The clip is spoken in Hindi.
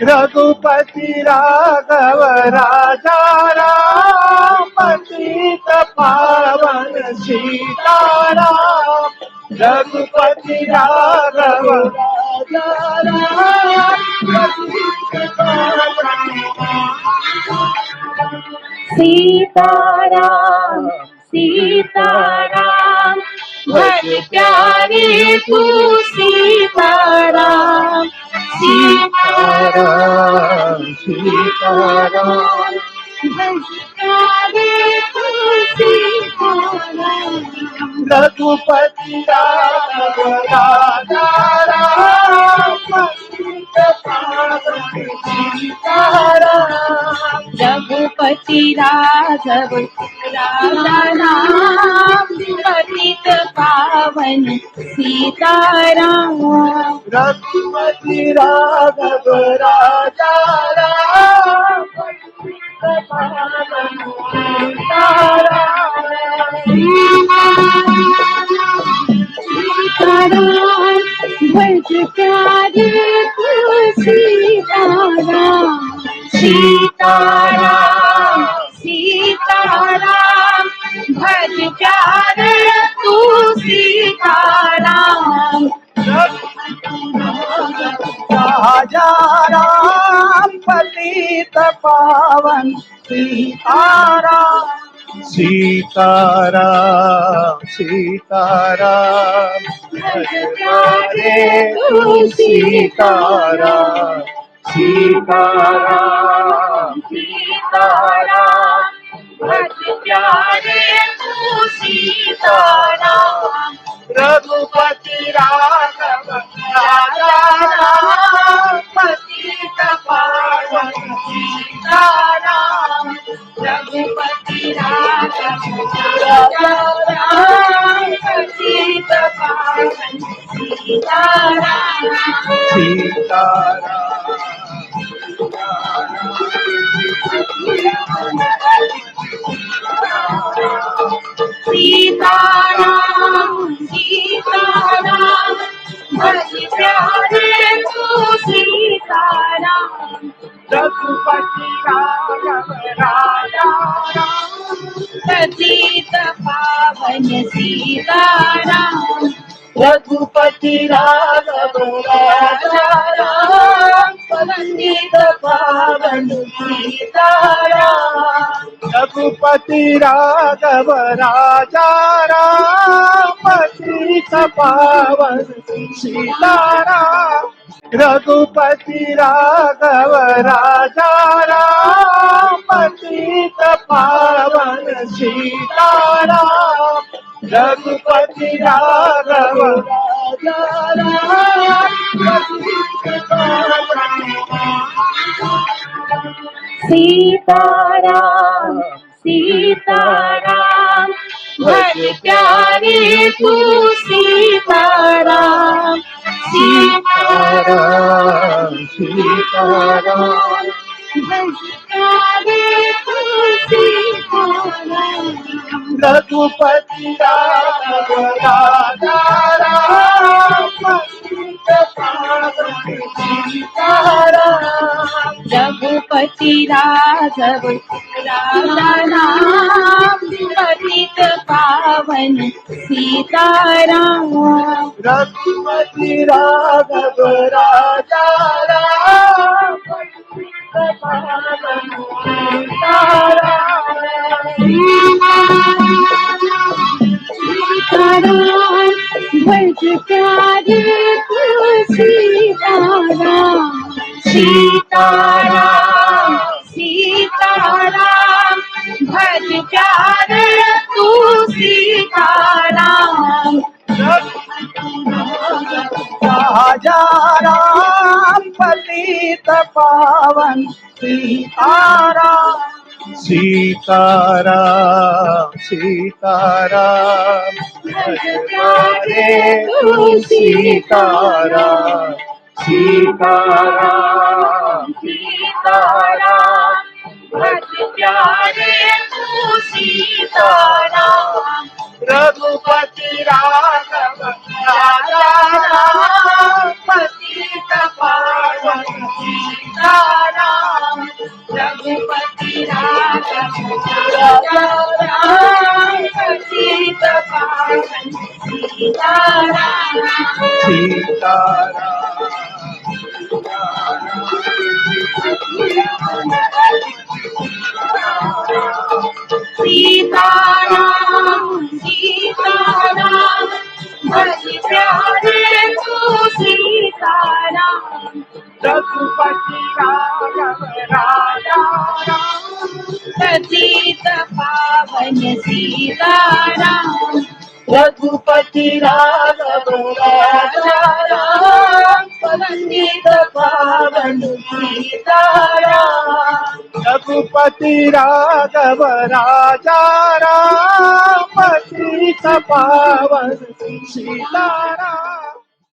रघुपति राघव राजा राम पतित पावन सीताराम। रघुपति राघव राजा राम पतित पावन सीताराम सीताराम भज प्यारे तू सीताराम। सीताराम सीताराम भज प्यारे तू सीताराम। रघुपति राघव राजा राम पतित पावन सीताराम। रघुपति राघव राजा राम पतित पावन सीताराम। रघुपति राघव राजा राम पतित पावन सीताराम भज प्यारे तू सीताराम। सीताराम सीताराम भज प्यारे तू सीताराम। राजा राम पतित पावन सीताराम। सीताराम सीताराम भज प्यारे तू सीताराम। सीताराम सीताराम भज प्यारे तू सीताराम। रघुपति राघव राजा राम पतित पावन सीताराम। रघुपति राघव राजा राम पतित पावन सीताराम। सीताराम सीताराम सीताराम भज प्यारे तू सीताराम। रघुपति राघव राजा राम पतित पावन सीताराम। रघुपति राघव राजा राम पतित पावन सीताराम। रघुपति राघव राजा राम पतित पावन सीताराम। रघुपति राघव राजा राम पतित पावन सीताराम। रघुपति राघव राजा राम पतित पावन सीताराम सीताराम भज प्यारे तू सीताराम। सीताराम सीताराम भज प्यारे तू सीताराम। रघुपति राघव राजा राम पतित पावन सीताराम। रघुपति राघव राजा राम पतित पावन सीताराम। रघुपति राघव राजा राम पतित पावन सीताराम भज प्यारे तू सीताराम। सीताराम सीताराम भज प्यारे तू सीताराम। राजा राम पतित पावन सीताराम। सीताराम सीताराम भज प्यारे तू सीताराम। सीताराम सीताराम भज प्यारे तू सीताराम। रघुपति राघव राजा राम पतित पावन सीताराम। रघुपति राघव राजा राम पतित पावन सीताराम सीताराम सीताराम सीताराम भज प्यारे तू सीताराम रघुपति राघव राजा राम पतित पावन सीताराम रघुपति राघव राजा राम पतित पावन सीताराम रघुपति राघव राजा राम पतित पावन सीताराम